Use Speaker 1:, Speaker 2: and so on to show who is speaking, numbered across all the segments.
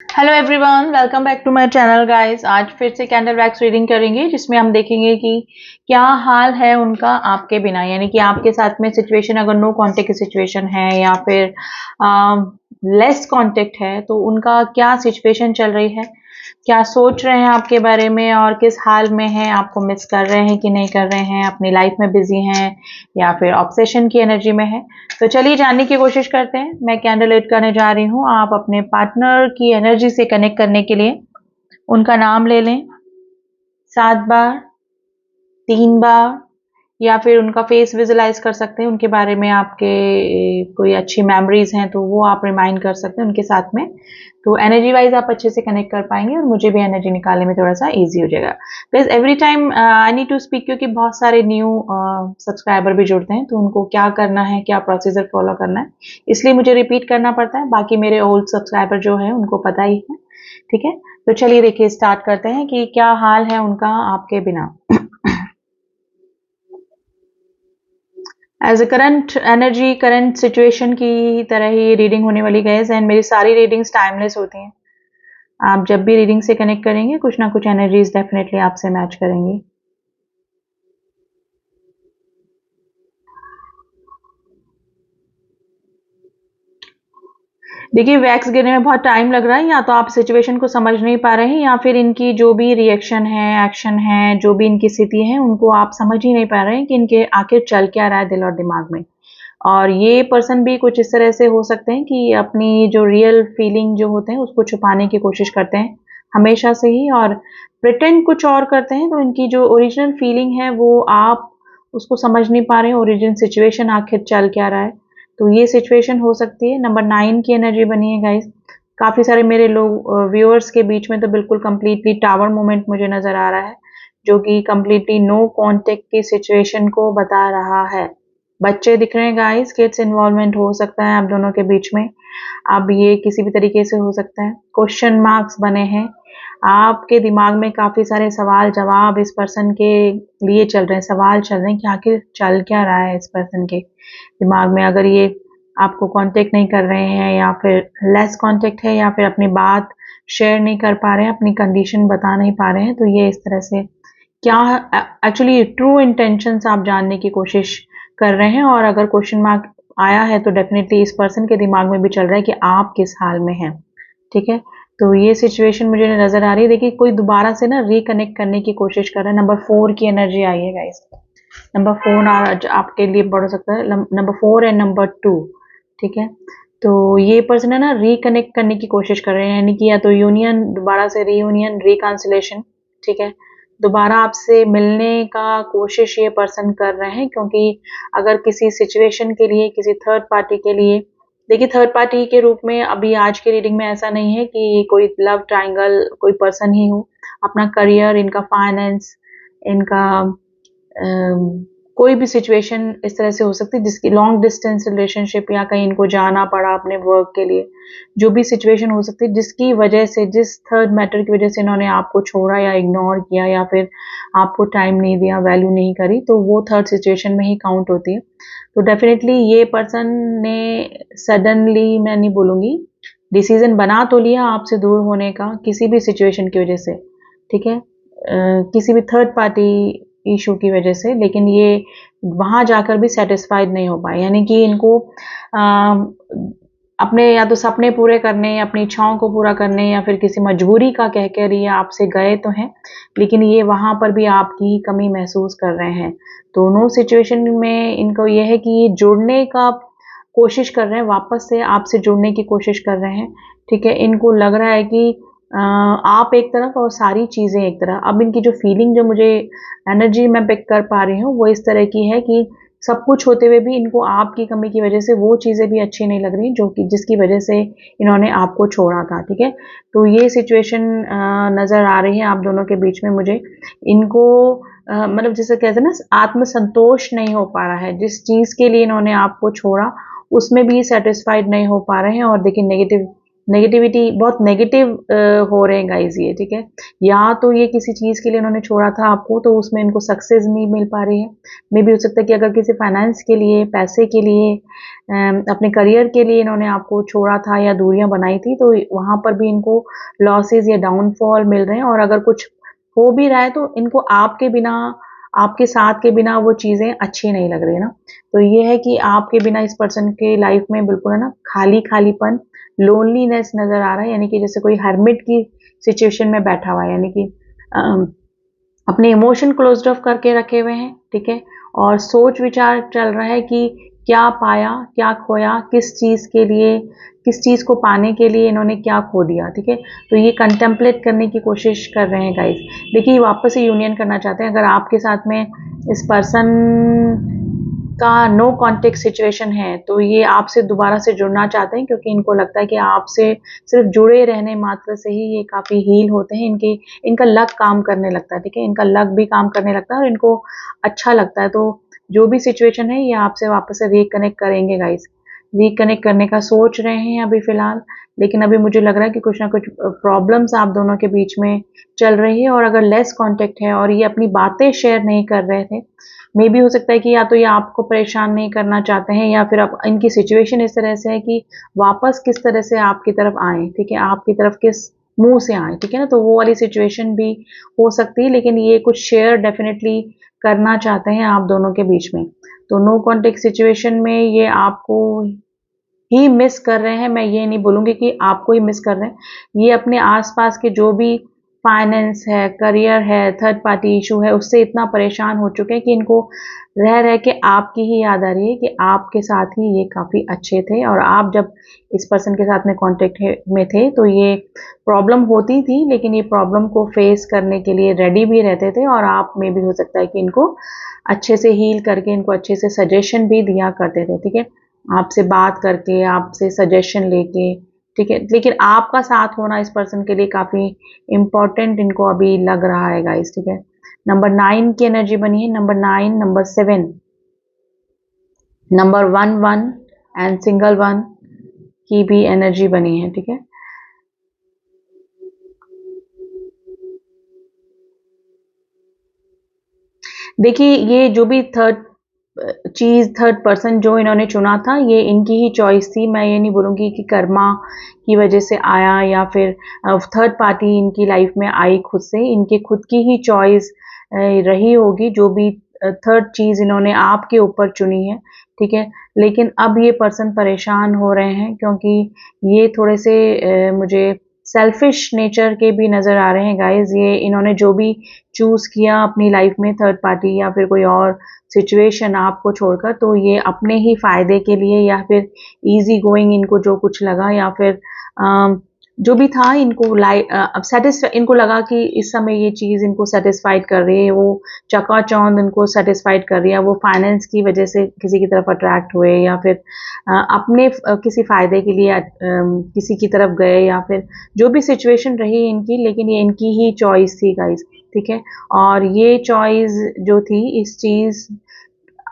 Speaker 1: Hello everyone, welcome back to my channel guys. आज फिर से कैंडल वैक्स रीडिंग करेंगे जिसमें हम देखेंगे कि क्या हाल है उनका आपके बिना, यानी कि आपके साथ में सिचुएशन अगर नो कांटेक्ट की सिचुएशन है या फिर लेस कांटेक्ट है तो उनका क्या सिचुएशन चल रही है, क्या सोच रहे हैं आपके बारे में और किस हाल में हैं, आपको मिस कर रहे हैं कि नहीं कर रहे हैं, अपनी लाइफ में बिजी हैं या फिर ऑब्सेशन की एनर्जी में है। तो चलिए जानने की कोशिश करते हैं। मैं कैंडल लीड करने जा रही हूँ। आप अपने पार्टनर की एनर्जी से कनेक्ट करने के लिए उनका नाम ले लें 7 बार, 3 बार, या फिर उनका फेस विजुलाइज कर सकते हैं। उनके बारे में आपके कोई अच्छी मेमोरीज हैं तो वो आप रिमाइंड कर सकते हैं उनके साथ में। तो एनर्जी वाइज आप अच्छे से कनेक्ट कर पाएंगे और मुझे भी एनर्जी निकालने में थोड़ा सा इजी हो जाएगा। Please every time I need to speak, क्योंकि बहुत सारे न्यू सब्सक्राइबर भी जुड़ते हैं तो उनको क्या करना है, क्या प्रोसीजर फॉलो करना है, इसलिए मुझे रिपीट करना पड़ता है। बाकी मेरे ओल्ड सब्सक्राइबर जो है उनको पता ही है। ठीक है, तो चलिए देखिए स्टार्ट करते हैं कि क्या हाल है उनका आपके बिना। As a current energy, current situation की तरह ही रीडिंग होने वाली गाइस, एंड मेरी सारी रीडिंग्स टाइमलेस होती हैं। आप जब भी रीडिंग से कनेक्ट करेंगे कुछ ना कुछ एनर्जीज डेफिनेटली आपसे मैच करेंगी। देखिए वैक्स गिरने में बहुत टाइम लग रहा है, या तो आप सिचुएशन को समझ नहीं पा रहे हैं या फिर इनकी जो भी रिएक्शन है, एक्शन है, जो भी इनकी स्थिति है उनको आप समझ ही नहीं पा रहे हैं कि इनके आखिर चल क्या रहा है दिल और दिमाग में। और ये पर्सन भी कुछ इस तरह से हो सकते हैं कि अपनी जो रियल फीलिंग जो होते हैं उसको छुपाने की कोशिश करते हैं हमेशा से ही, और प्रिटेंड कुछ और करते हैं। तो इनकी जो ओरिजिनल फीलिंग है वो आप उसको समझ नहीं पा रहे हैं, ओरिजिनल सिचुएशन आखिर चल क्या रहा है। तो ये सिचुएशन हो सकती है। नंबर 9 की एनर्जी बनी है गाइस। काफी सारे मेरे लोग व्यूअर्स के बीच में तो बिल्कुल कंप्लीटली टावर मोमेंट मुझे नजर आ रहा है, जो कि कंप्लीटली नो कांटेक्ट की सिचुएशन को बता रहा है। बच्चे दिख रहे हैं गाइस, किड्स इन्वॉल्वमेंट हो सकता है आप दोनों के बीच में। अब ये किसी भी तरीके से हो सकता है। क्वेश्चन मार्क्स बने हैं। आपके दिमाग में काफी सारे सवाल जवाब इस पर्सन के लिए चल रहे हैं। सवाल चल रहे हैं कि आखिर चल क्या रहा है इस पर्सन के दिमाग में। अगर ये आपको कांटेक्ट नहीं कर रहे हैं या फिर लेस कांटेक्ट है या फिर अपनी बात शेयर नहीं कर पा रहे हैं, अपनी कंडीशन बता नहीं पा रहे हैं, तो ये इस तरह से क्या एक्चुअली ट्रू इंटेंशंस आप जानने की कोशिश कर रहे हैं। और अगर क्वेश्चन मार्क आया है तो डेफिनेटली इस पर्सन के दिमाग में भी चल रहा है कि आप किस हाल में हैं। ठीक है, तो ये सिचुएशन मुझे नजर आ रही है। देखिए कोई दोबारा से ना रिकनेक्ट करने की कोशिश कर रहा है। नंबर 4 की एनर्जी आई है गाइस। नंबर 4 आज आपके लिए बढ़ सकता है। Number 4 and number 2। ठीक है, तो ये पर्सन है ना रिकनेक्ट करने की कोशिश कर रहे हैं, यानी कि या तो यूनियन, दोबारा से रीयूनियन, रिकांसिलेशन। ठीक है, दोबारा आपसे मिलने का कोशिश ये पर्सन कर रहे हैं, क्योंकि अगर किसी सिचुएशन के लिए, किसी थर्ड पार्टी के लिए, देखिए थर्ड पार्टी के रूप में अभी आज के रीडिंग में ऐसा नहीं है कि कोई लव ट्रायंगल कोई पर्सन ही हो। अपना करियर, इनका फाइनेंस, इनका कोई भी सिचुएशन इस तरह से हो सकती है जिसकी लॉन्ग डिस्टेंस रिलेशनशिप, या कहीं इनको जाना पड़ा अपने वर्क के लिए। जो भी सिचुएशन हो सकती है जिसकी वजह से, जिस थर्ड मैटर की वजह से इन्होंने आपको छोड़ा या इग्नोर किया या फिर आपको टाइम नहीं दिया, वैल्यू नहीं करी, तो वो थर्ड सिचुएशन में ही काउंट होती है। तो डेफिनेटली ये पर्सन ने सडनली, मैं नहीं बोलूंगी, डिसीजन बना तो लिया आपसे दूर होने का किसी भी सिचुएशन की वजह से। ठीक है, किसी भी थर्ड पार्टी इशू की वजह से, लेकिन ये वहां जाकर भी सेटिस्फाइड नहीं हो पाए। यानी कि इनको अपने या तो सपने पूरे करने, अपनी इच्छाओं को पूरा करने, या फिर किसी मजबूरी का कह कर ये आपसे गए तो हैं, लेकिन ये वहां पर भी आपकी ही कमी महसूस कर रहे हैं। दोनों सिचुएशन में इनको ये है कि ये जुड़ने का कोशिश कर रहे हैं, वापस से आपसे जुड़ने की कोशिश कर रहे हैं। ठीक है, इनको लग रहा है कि आप एक तरफ और सारी चीजें एक तरफ। अब इनकी जो फीलिंग, जो मुझे एनर्जी मैं पिक कर पा रही हूँ, वो इस तरह की है कि सब कुछ होते हुए भी इनको आपकी कमी की वजह से वो चीजें भी अच्छी नहीं लग रही जो कि जिसकी वजह से इन्होंने आपको छोड़ा था। ठीक है, तो ये सिचुएशन नजर आ रही है आप दोनों के बीच में मुझे। इनको मतलब जैसे कहते हैं ना, आत्मसंतोष नहीं हो पा रहा है। जिस चीज के लिए इन्होंने आपको छोड़ा उसमें भी सेटिस्फाइड नहीं हो पा रहे हैं। और देखिए नेगेटिव नेगेटिविटी बहुत नेगेटिव हो रहे हैं गाइज ये, ठीक है। या तो ये किसी चीज़ के लिए उन्होंने छोड़ा था आपको, तो उसमें इनको सक्सेस नहीं मिल पा रही है। मे भी हो सकता है कि अगर किसी फाइनेंस के लिए, पैसे के लिए, अपने करियर के लिए इन्होंने आपको छोड़ा था या दूरियां बनाई थी, तो वहां पर भी इनको लॉसेस या डाउनफॉल मिल रहे हैं। और अगर कुछ हो भी रहा है तो इनको आपके बिना, आपके साथ के बिना वो चीज़ें अच्छी नहीं लग रही है ना। तो ये है कि आपके बिना इस पर्सन के लाइफ में बिल्कुल है ना खाली खालीपन, लोनलीनेस नज़र आ रहा है, यानी कि जैसे कोई हर्मिट की सिचुएशन में बैठा हुआ है, यानी कि अपने इमोशन क्लोज्ड ऑफ करके रखे हुए हैं, ठीक है। और सोच विचार चल रहा है कि क्या पाया, क्या खोया, किस चीज़ के लिए, किस चीज़ को पाने के लिए इन्होंने क्या खो दिया, ठीक है। तो ये कंटेम्पलेट करने की कोशिश कर रहे हैं गाइस। देखिए वापस से यूनियन करना चाहते हैं। अगर आपके साथ में इस पर्सन का नो कॉन्टेक्ट सिचुएशन है, तो ये आपसे दोबारा से जुड़ना चाहते हैं, क्योंकि इनको लगता है कि आपसे सिर्फ जुड़े रहने मात्र से ही ये काफ़ी हील होते हैं। इनका लक काम करने लगता है, ठीक है। इनका लक भी काम करने लगता है और इनको अच्छा लगता है। तो जो भी सिचुएशन है ये आपसे वापस से रिकनेक्ट करेंगे गाइस। रिकनेक्ट करने का सोच रहे हैं अभी फ़िलहाल, लेकिन अभी मुझे लग रहा है कि कुछ ना कुछ प्रॉब्लम्स आप दोनों के बीच में चल रही है। और अगर लेस कॉन्टेक्ट है और ये अपनी बातें शेयर नहीं कर रहे थे, मे भी हो सकता है कि या तो ये आपको परेशान नहीं करना चाहते हैं, या फिर अब इनकी सिचुएशन इस तरह से है कि वापस किस तरह से आपकी तरफ आए, ठीक है, आपकी तरफ किस मुंह से आए, ठीक है ना। तो वो वाली सिचुएशन भी हो सकती है, लेकिन ये कुछ शेयर डेफिनेटली करना चाहते हैं आप दोनों के बीच में। तो नो कॉन्टेक्ट सिचुएशन में ये आपको ही मिस कर रहे हैं। मैं ये नहीं बोलूंगी कि आपको ही मिस कर रहे हैं। ये अपने आसपास के जो भी फाइनेंस है, करियर है, थर्ड पार्टी इशू है, उससे इतना परेशान हो चुके हैं कि इनको रह रह के आपकी ही याद आ रही है कि आपके साथ ही ये काफ़ी अच्छे थे। और आप जब इस पर्सन के साथ में कांटेक्ट में थे तो ये प्रॉब्लम होती थी, लेकिन ये प्रॉब्लम को फेस करने के लिए रेडी भी रहते थे। और आप में भी हो सकता है कि इनको अच्छे से हील करके, इनको अच्छे से सजेशन भी दिया करते थे, ठीक है। आपसे बात करके, आपसे सजेशन लेके, ठीक है। लेकिन आपका साथ होना इस पर्सन के लिए काफ़ी इम्पोर्टेंट इनको अभी लग रहा है गाइस, ठीक है। नंबर 9 की एनर्जी बनी है, number 9, number 7, number 1 and single 1 की भी एनर्जी बनी है, ठीक है। देखिए ये जो भी थर्ड पर्सन जो इन्होंने चुना था, ये इनकी ही चॉइस थी। मैं ये नहीं बोलूँगी कि कर्मा की वजह से आया या फिर थर्ड पार्टी इनकी लाइफ में आई खुद से। इनके खुद की ही चॉइस रही होगी जो भी थर्ड चीज़ इन्होंने आपके ऊपर चुनी है, ठीक है। लेकिन अब ये पर्सन परेशान हो रहे हैं, क्योंकि ये थोड़े से मुझे सेल्फिश नेचर के भी नज़र आ रहे हैं गाइज। ये इन्होंने जो भी चूज़ किया अपनी लाइफ में, थर्ड पार्टी या फिर कोई और सिचुएशन आपको छोड़कर, तो ये अपने ही फायदे के लिए या फिर इजी गोइंग इनको जो कुछ लगा, या फिर जो भी था इनको अब सेटिस्फाई, इनको लगा कि इस समय ये चीज़ इनको सेटिस्फाइड कर रही है, वो चकाचौंध इनको सेटिस्फाइड कर रही है। वो फाइनेंस की वजह से किसी की तरफ अट्रैक्ट हुए, या फिर अपने किसी फ़ायदे के लिए किसी की तरफ गए, या फिर जो भी सिचुएशन रही इनकी, लेकिन ये इनकी ही चॉइस थी गाइज, ठीक है। और ये चॉइस जो थी इस चीज़,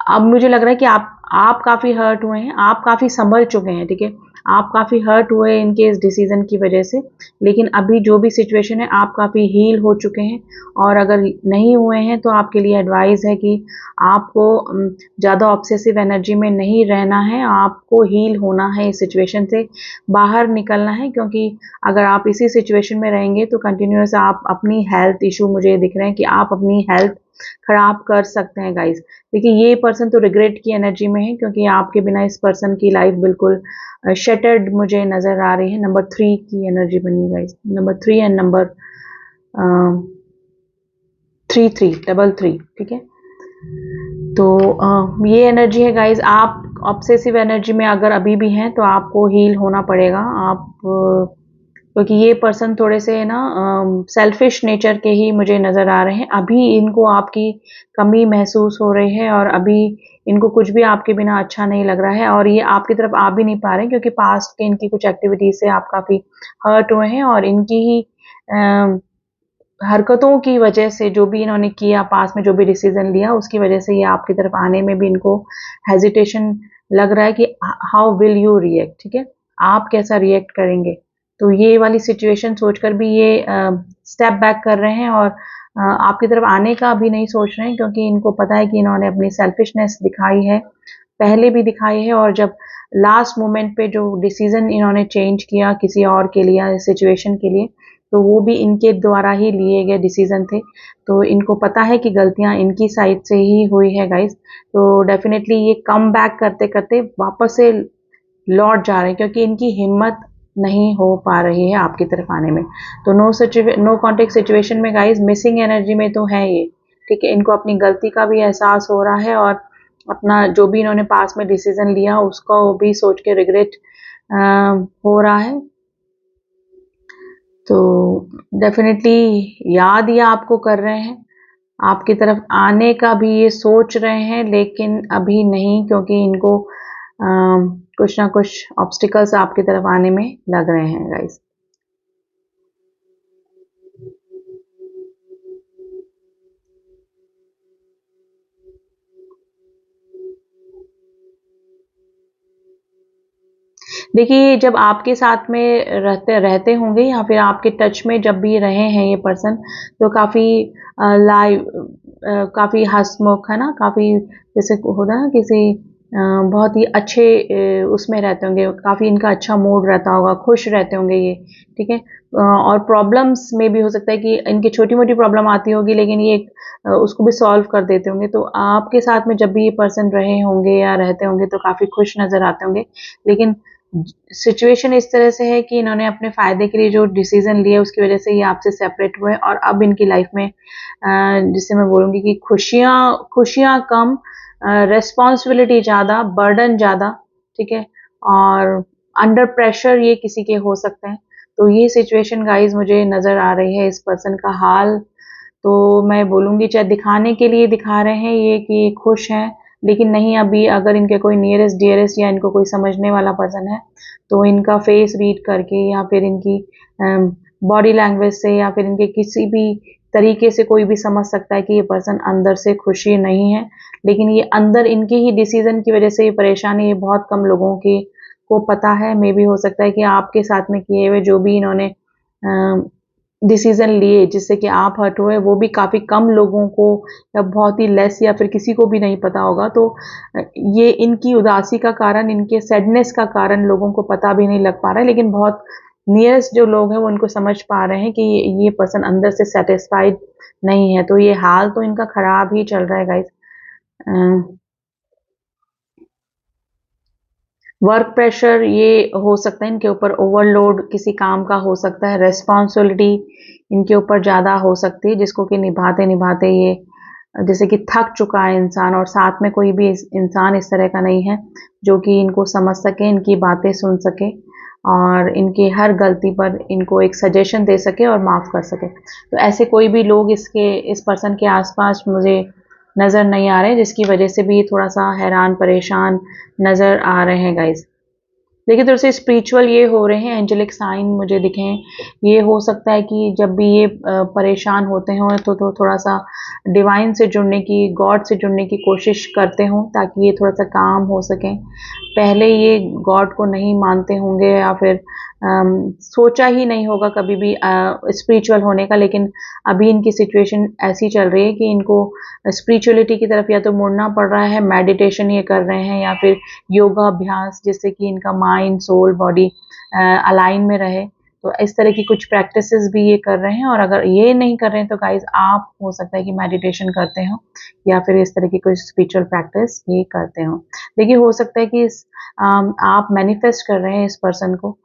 Speaker 1: अब मुझे लग रहा है कि आप काफ़ी हर्ट हुए हैं, आप काफ़ी संभल चुके हैं, ठीक है। आप काफ़ी हर्ट हुए इनके इस डिसीज़न की वजह से, लेकिन अभी जो भी सिचुएशन है आप काफ़ी हील हो चुके हैं। और अगर नहीं हुए हैं तो आपके लिए एडवाइस है कि आपको ज़्यादा ऑब्सेसिव एनर्जी में नहीं रहना है, आपको हील होना है, इस सिचुएशन से बाहर निकलना है। क्योंकि अगर आप इसी सिचुएशन में रहेंगे तो कंटिन्यूस आप अपनी हेल्थ इशू, मुझे दिख रहे हैं कि आप अपनी हेल्थ खराब कर सकते हैं गाइज। देखिए ये पर्सन तो रिग्रेट की एनर्जी में है, क्योंकि आपके बिना इस पर्सन की लाइफ बिल्कुल शटर्ड मुझे नज़र आ रही है। नंबर 3 की एनर्जी बनी है गाइज, नंबर 3 एंड नंबर 3 ठीक है। तो ये एनर्जी है गाइज। आप ऑब्सेसिव एनर्जी में अगर अभी भी हैं तो आपको हील होना पड़ेगा। आप क्योंकि ये पर्सन थोड़े से ना सेल्फिश नेचर के ही मुझे नज़र आ रहे हैं। अभी इनको आपकी कमी महसूस हो रही है, और अभी इनको कुछ भी आपके बिना अच्छा नहीं लग रहा है, और ये आपकी तरफ आ भी नहीं पा रहे हैं, क्योंकि पास्ट के इनकी कुछ एक्टिविटीज़ से आप काफ़ी हर्ट हुए हैं। और इनकी ही हरकतों की वजह से, जो भी इन्होंने किया पास में, जो भी डिसीजन लिया, उसकी वजह से ये आपकी तरफ आने में भी इनको हेजिटेशन लग रहा है कि हाउ विल यू रिएक्ट, ठीक है, आप कैसा रिएक्ट करेंगे। तो ये वाली सिचुएशन सोचकर भी ये स्टेप बैक कर रहे हैं और आपकी तरफ आने का भी नहीं सोच रहे हैं, क्योंकि इनको पता है कि इन्होंने अपनी सेल्फिशनेस दिखाई है, पहले भी दिखाई है, और जब लास्ट मोमेंट पे जो डिसीजन इन्होंने चेंज किया किसी और के लिए, सिचुएशन के लिए, तो वो भी इनके द्वारा ही लिए गए डिसीजन थे। तो इनको पता है कि गलतियां इनकी साइड से ही हुई है गाइस। तो डेफिनेटली ये कम बैक करते करते वापस से लौट जा रहे हैं, क्योंकि इनकी हिम्मत नहीं हो पा रही है आपकी तरफ आने में। तो नो कॉन्टेक्ट सिचुएशन में गाइस मिसिंग एनर्जी में तो है ये, ठीक है। इनको अपनी गलती का भी एहसास हो रहा है, और अपना जो भी इन्होंने पास में डिसीजन लिया उसको भी सोच के रिग्रेट हो रहा है। तो डेफिनेटली याद ये आपको कर रहे हैं, आपकी तरफ आने का भी ये सोच रहे हैं, लेकिन अभी नहीं, क्योंकि इनको कुछ ना कुछ ऑब्स्टिकल्स आपकी तरफ आने में लग रहे हैं गाइस। देखिए, जब आपके साथ में रहते रहते होंगे या फिर आपके टच में जब भी रहे हैं ये पर्सन, तो काफ़ी लाइव, काफ़ी हँसमुख, है ना? काफ़ी जैसे होता है ना किसी बहुत ही अच्छे उसमें रहते होंगे, काफ़ी इनका अच्छा मूड रहता होगा, खुश रहते होंगे ये, ठीक है? और प्रॉब्लम्स में भी हो सकता है कि इनकी छोटी-मोटी प्रॉब्लम आती होगी, लेकिन ये उसको भी सॉल्व कर देते होंगे। तो आपके साथ में जब भी ये पर्सन रहे होंगे या रहते होंगे, तो काफ़ी खुश नज़र आते होंगे। लेकिन सिचुएशन इस तरह से है कि इन्होंने अपने फ़ायदे के लिए जो डिसीज़न लिए उसकी वज़ह से ये आपसे सेपरेट हुए, और अब इनकी लाइफ़ में जिसे मैं बोलूँगी कि खुशियाँ खुशियाँ कम, रिस्पॉन्सिबिलिटी ज़्यादा, बर्डन ज़्यादा, ठीक है? और अंडर प्रेशर ये किसी के हो सकते हैं। तो ये सिचुएशन गाइज़ मुझे नज़र आ रही है, इस पर्सन का हाल। तो मैं बोलूँगी चाहे दिखाने के लिए दिखा रहे हैं ये कि खुश हैं, लेकिन नहीं, अभी अगर इनके कोई नियरेस्ट डियरेस्ट या इनको कोई समझने वाला पर्सन है, तो इनका फेस रीड करके या फिर इनकी बॉडी लैंग्वेज से या फिर इनके किसी भी तरीके से कोई भी समझ सकता है कि ये पर्सन अंदर से खुशी नहीं है। लेकिन ये अंदर इनके ही डिसीज़न की वज़ह से ये परेशानी, ये बहुत कम लोगों की को पता है। मेबी हो सकता है कि आपके साथ में किए हुए जो भी इन्होंने डिसीज़न लिए जिससे कि आप हर्ट हुए, वो भी काफ़ी कम लोगों को या बहुत ही लेस या फिर किसी को भी नहीं पता होगा। तो ये इनकी उदासी का कारण, इनके सैडनेस का कारण लोगों को पता भी नहीं लग पा रहा है, लेकिन बहुत नियरेस्ट जो लोग हैं वो इनको समझ पा रहे हैं कि ये पर्सन अंदर से सैटिस्फाइड नहीं है। तो ये हाल तो इनका खराब ही चल रहा है गाइस। वर्क प्रेशर ये हो सकता है इनके ऊपर, ओवरलोड किसी काम का हो सकता है, रिस्पॉन्सिबिलिटी इनके ऊपर ज़्यादा हो सकती है, जिसको कि निभाते निभाते ये जैसे कि थक चुका है इंसान, और साथ में कोई भी इंसान इस तरह का नहीं है जो कि इनको समझ सके, इनकी बातें सुन सके और इनकी हर गलती पर इनको एक सजेशन दे सके और माफ़ कर सके। तो ऐसे कोई भी लोग इस पर्सन के आसपास मुझे नज़र नहीं आ रहे, जिसकी वजह से भी थोड़ा सा हैरान परेशान नज़र आ रहे हैं गाइज। देखिए, थोड़े से स्पिरिचुअल ये हो रहे हैं, एंजेलिक साइन मुझे दिखे हैं। ये हो सकता है कि जब भी ये परेशान होते हों तो थोड़ा सा डिवाइन से जुड़ने की, गॉड से जुड़ने की कोशिश करते हों, ताकि ये थोड़ा सा काम हो सकें। पहले ये गॉड को नहीं मानते होंगे या फिर सोचा ही नहीं होगा कभी भी स्पिरिचुअल होने का, लेकिन अभी इनकी सिचुएशन ऐसी चल रही है कि इनको स्पिरिचुअलिटी की तरफ या तो मुड़ना पड़ रहा है, मेडिटेशन ये कर रहे हैं, या फिर योगा अभ्यास, जिससे कि इनका माइंड, सोल, बॉडी अलाइन में रहे। तो इस तरह की कुछ प्रैक्टिसेस भी ये कर रहे हैं, और अगर ये नहीं कर रहे हैं तो गाइज आप हो सकता है कि मेडिटेशन करते हो या फिर इस तरह की कोई स्पिरिचुअल प्रैक्टिस ये करते हो। देखिए, हो सकता है कि आप मैनिफेस्ट कर रहे हैं इस पर्सन को,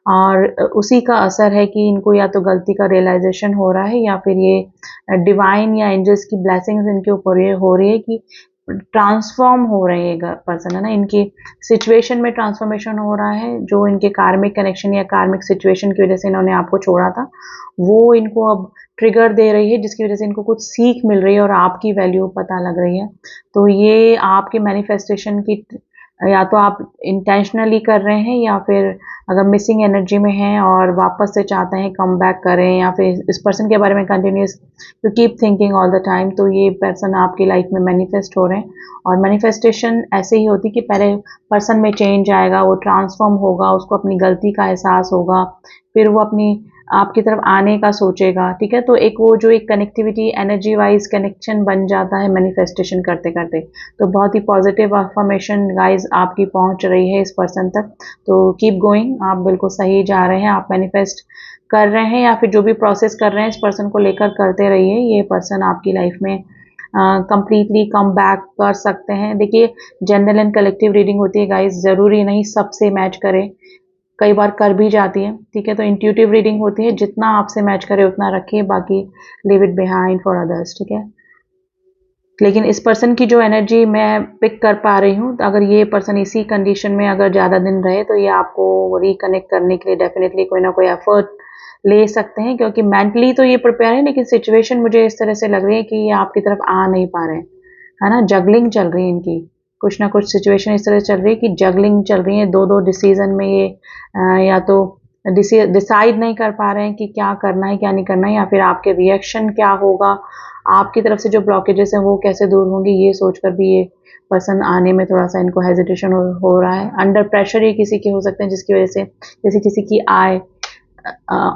Speaker 1: और उसी का असर है कि इनको या तो गलती का रियलाइजेशन हो रहा है, या फिर ये डिवाइन या एंजल्स की ब्लेसिंग्स इनके ऊपर ये हो रही है कि ट्रांसफॉर्म हो रहे हैं पर्सन, है ना। इनकी सिचुएशन में ट्रांसफॉर्मेशन हो रहा है, जो इनके कार्मिक कनेक्शन या कार्मिक सिचुएशन की वजह से इन्होंने आपको छोड़ा था, वो इनको अब ट्रिगर दे रही है, जिसकी वजह से इनको कुछ सीख मिल रही है और आपकी वैल्यू पता लग रही है। तो ये आपके मैनिफेस्टेशन की या तो आप इंटेंशनली कर रहे हैं या फिर अगर मिसिंग एनर्जी में हैं और वापस से चाहते हैं कम बैक करें, या फिर इस पर्सन के बारे में continuous you keep thinking all the time, तो ये पर्सन आपकी लाइफ में मैनिफेस्ट हो रहे हैं। और मैनिफेस्टेशन ऐसे ही होती कि पहले पर्सन में चेंज आएगा, वो ट्रांसफॉर्म होगा, उसको अपनी गलती का एहसास होगा, फिर वो अपनी आपकी तरफ आने का सोचेगा, ठीक है। तो एक वो जो एक कनेक्टिविटी एनर्जी वाइज कनेक्शन बन जाता है मैनिफेस्टेशन करते करते। तो बहुत ही पॉजिटिव अफर्मेशन गाइज आपकी पहुंच रही है इस पर्सन तक। तो कीप गोइंग, आप बिल्कुल सही जा रहे हैं, आप मैनिफेस्ट कर रहे हैं या फिर जो भी प्रोसेस कर रहे हैं इस पर्सन को लेकर करते रहिए। ये पर्सन आपकी लाइफ में कंप्लीटली कम बैक कर सकते हैं। देखिए, जनरल एंड कलेक्टिव रीडिंग होती है गाइज, ज़रूरी नहीं सबसे मैच करे, कई बार कर भी जाती है, ठीक है। तो इंट्यूटिव रीडिंग होती है, जितना आपसे मैच करे उतना रखिए, बाकी leave it behind for others, ठीक है। लेकिन इस पर्सन की जो एनर्जी मैं पिक कर पा रही हूँ, अगर ये पर्सन इसी कंडीशन में अगर ज़्यादा दिन रहे तो ये आपको रिकनेक्ट करने के लिए डेफिनेटली कोई ना कोई एफर्ट ले सकते हैं, क्योंकि मेंटली तो ये प्रिपेयर है, लेकिन सिचुएशन मुझे इस तरह से लग रही है कि ये आपकी तरफ आ नहीं पा रहे हैं, है ना। जगलिंग चल रही है इनकी, कुछ ना कुछ सिचुएशन इस तरह से चल रही है कि जगलिंग चल रही है, दो दो डिसीजन में ये या तो डिसाइड नहीं कर पा रहे हैं कि क्या करना है क्या नहीं करना है, या फिर आपके रिएक्शन क्या होगा, आपकी तरफ से जो ब्लॉकेजेस हैं वो कैसे दूर होंगे, ये सोचकर भी ये पर्सन आने में थोड़ा सा इनको हेजिटेशन हो रहा है। अंडर प्रेशर ये किसी के हो सकते हैं, जिसकी वजह से जैसे किसी की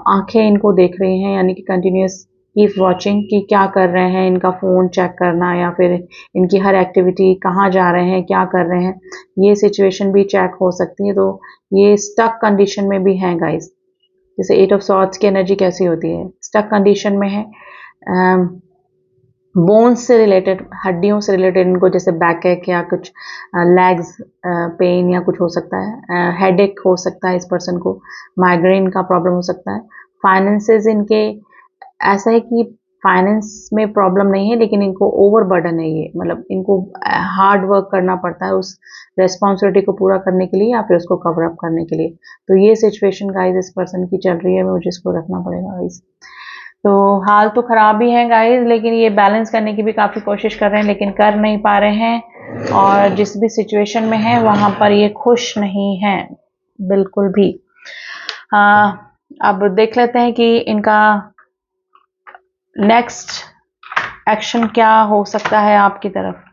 Speaker 1: आंखें इनको देख रही हैं, यानी कि कंटिन्यूस कीप वॉचिंग कि क्या कर रहे हैं, इनका फ़ोन चेक करना या फिर इनकी हर एक्टिविटी कहाँ जा रहे हैं क्या कर रहे हैं, ये सिचुएशन भी चेक हो सकती है। तो ये स्टक कंडीशन में भी हैं गाइस। जैसे 8 ऑफ सॉर्ड्स की एनर्जी कैसी होती है, स्टक कंडीशन में है, बोन्स से रिलेटेड, हड्डियों से रिलेटेड इनको, जैसे बैक एक या कुछ लेग्स पेन या कुछ हो सकता है, हेडेक हो सकता है इस पर्सन को, माइग्रेन का प्रॉब्लम हो सकता है। फाइनेंसेस इनके ऐसा है कि फाइनेंस में प्रॉब्लम नहीं है, लेकिन इनको ओवर बर्डन है ये, मतलब इनको हार्ड वर्क करना पड़ता है उस रेस्पॉन्सिबिलिटी को पूरा करने के लिए या फिर उसको कवर अप करने के लिए। तो ये सिचुएशन गाइज इस पर्सन की चल रही है, मुझे इसको रखना पड़ेगा गाइज। तो हाल तो खराब ही है गाइज, लेकिन ये बैलेंस करने की भी काफ़ी कोशिश कर रहे हैं, लेकिन कर नहीं पा रहे हैं, और जिस भी सिचुएशन में है वहाँ पर ये खुश नहीं है बिल्कुल भी। अब देख लेते हैं कि इनका नेक्स्ट एक्शन क्या हो सकता है आपकी तरफ।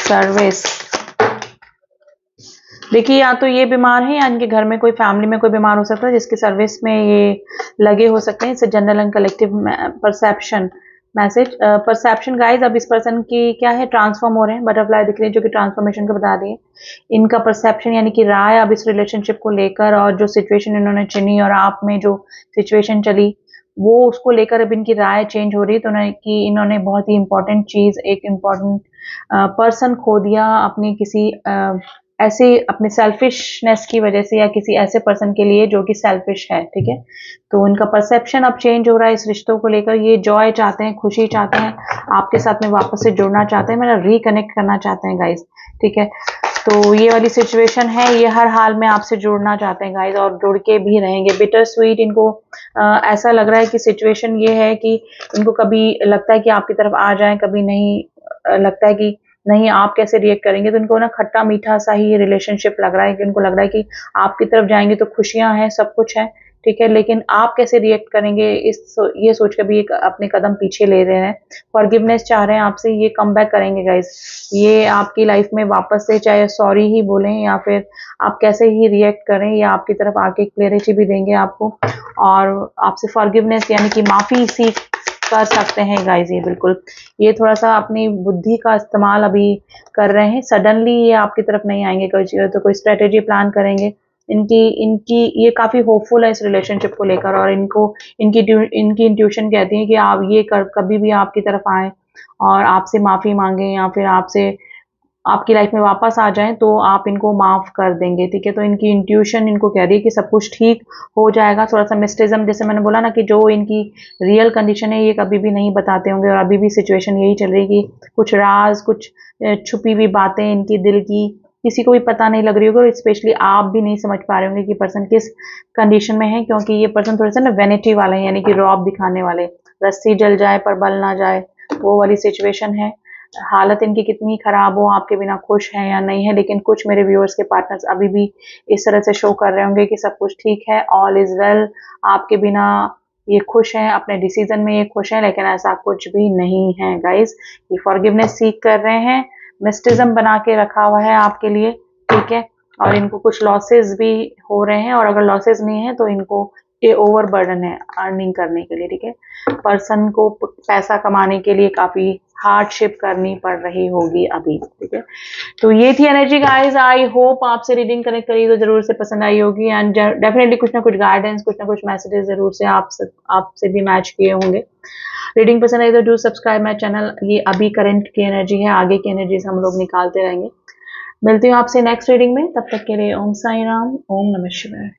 Speaker 1: सर्विस, देखिए या तो ये बीमार है या इनके घर में कोई फैमिली में कोई बीमार हो सकता है जिसकी सर्विस में ये लगे हो सकते हैं। इसे general and collective perception message, perception guys. अब इस पर्सन की क्या है, ट्रांसफॉर्म हो रहे हैं, बटरफ्लाई दिख रही है जो कि ट्रांसफॉर्मेशन को बता रही है। इनका परसेप्शन यानी कि राय अब इस रिलेशनशिप को लेकर, और जो सिचुएशन इन्होंने चुनी और आप में जो सिचुएशन चली वो उसको लेकर अब इनकी राय चेंज हो रही है। तो कि इन्होंने बहुत ही इंपॉर्टेंट चीज, एक इम्पॉर्टेंट पर्सन खो दिया अपनी किसी ऐसे अपने सेल्फिशनेस की वजह से, या किसी ऐसे पर्सन के लिए जो कि सेल्फिश है, ठीक है। तो उनका परसेप्शन अब चेंज हो रहा है इस रिश्तों को लेकर। ये जॉय चाहते हैं, खुशी चाहते हैं, आपके साथ में वापस से जुड़ना चाहते हैं, मेरा रिकनेक्ट करना चाहते हैं गाइज, ठीक है। तो ये वाली सिचुएशन है, ये हर हाल में आपसे जुड़ना चाहते हैं गाइज, और जुड़ के भी रहेंगे। बिटर स्वीट इनको ऐसा लग रहा है कि सिचुएशन ये है कि इनको कभी लगता है कि आपकी तरफ आ जाए, कभी नहीं लगता है कि नहीं आप कैसे रिएक्ट करेंगे। तो इनको ना खट्टा मीठा सा ही ये रिलेशनशिप लग रहा है कि इनको लग रहा है कि आपकी तरफ जाएंगे तो खुशियां हैं, सब कुछ है, ठीक है, लेकिन आप कैसे रिएक्ट करेंगे ये सोच कर भी एक अपने कदम पीछे ले रहे हैं। फॉरगिवनेस चाह रहे हैं आपसे, ये कम बैक करेंगे गाइज। ये आपकी लाइफ में वापस से चाहे सॉरी ही बोलें या फिर आप कैसे ही रिएक्ट करें, या आपकी तरफ आके क्लियरिटी भी देंगे आपको, और आपसे फॉरगिवनेस यानी कि माफी सीख कर सकते हैं गाइज। ये बिल्कुल, ये थोड़ा सा अपनी बुद्धि का इस्तेमाल अभी कर रहे हैं, सडनली ये आपकी तरफ नहीं आएंगे, तो कोई स्ट्रेटेजी प्लान करेंगे। इनकी इनकी ये काफी होपफुल है इस रिलेशनशिप को लेकर, और इनको इनकी इंट्यूशन कहती है कि आप ये कभी भी आपकी तरफ आए और आपसे माफी मांगे, या फिर आपसे आपकी लाइफ में वापस आ जाएं तो आप इनको माफ कर देंगे, ठीक है। तो इनकी इंट्यूशन इनको कह रही है कि सब कुछ ठीक हो जाएगा। थोड़ा सा मिस्टिज्म, जैसे मैंने बोला ना कि जो इनकी रियल कंडीशन है ये कभी भी नहीं बताते होंगे, और अभी भी सिचुएशन यही चल रही है कि कुछ राज, कुछ छुपी हुई बातें इनकी दिल की किसी को भी पता नहीं लग रही होगी, और स्पेशली आप भी नहीं समझ पा रहे होंगे कि पर्सन किस कंडीशन में है, क्योंकि ये पर्सन थोड़ा सा ना वेनिटी वाले हैं, यानी कि रौब दिखाने वाले, रस्सी जल जाए पर बल ना जाए, वो वाली सिचुएशन है। हालत इनकी कितनी खराब हो, आपके बिना खुश हैं या नहीं है, लेकिन कुछ मेरे व्यूअर्स के पार्टनर्स अभी भी इस तरह से शो कर रहे होंगे कि सब कुछ ठीक है, ऑल इज वेल, आपके बिना ये खुश हैं, अपने डिसीजन में ये खुश हैं, लेकिन ऐसा कुछ भी नहीं है गाइस। ये फॉरगिवनेस सीख कर रहे हैं, मिस्टिज्म बना के रखा हुआ है आपके लिए, ठीक है। और इनको कुछ लॉसेस भी हो रहे हैं, और अगर लॉसेस नहीं है तो इनको ये ओवर बर्डन है अर्निंग करने के लिए, ठीक है। पर्सन को पैसा कमाने के लिए काफी हार्डशिप करनी पड़ रही होगी अभी, ठीक है। तो ये थी एनर्जी गाइस। आई होप आपसे रीडिंग कनेक्ट करी तो जरूर से पसंद आई होगी, एंड डेफिनेटली कुछ ना कुछ गाइडेंस, कुछ ना कुछ मैसेजेस जरूर से आपसे भी मैच किए होंगे। रीडिंग पसंद आई तो डू सब्सक्राइब माई चैनल। ये अभी करंट की एनर्जी है, आगे की एनर्जीज हम लोग निकालते रहेंगे। मिलती हूँ आपसे नेक्स्ट रीडिंग में, तब तक के लिए ओम साई राम, ओम नमः शिवाय।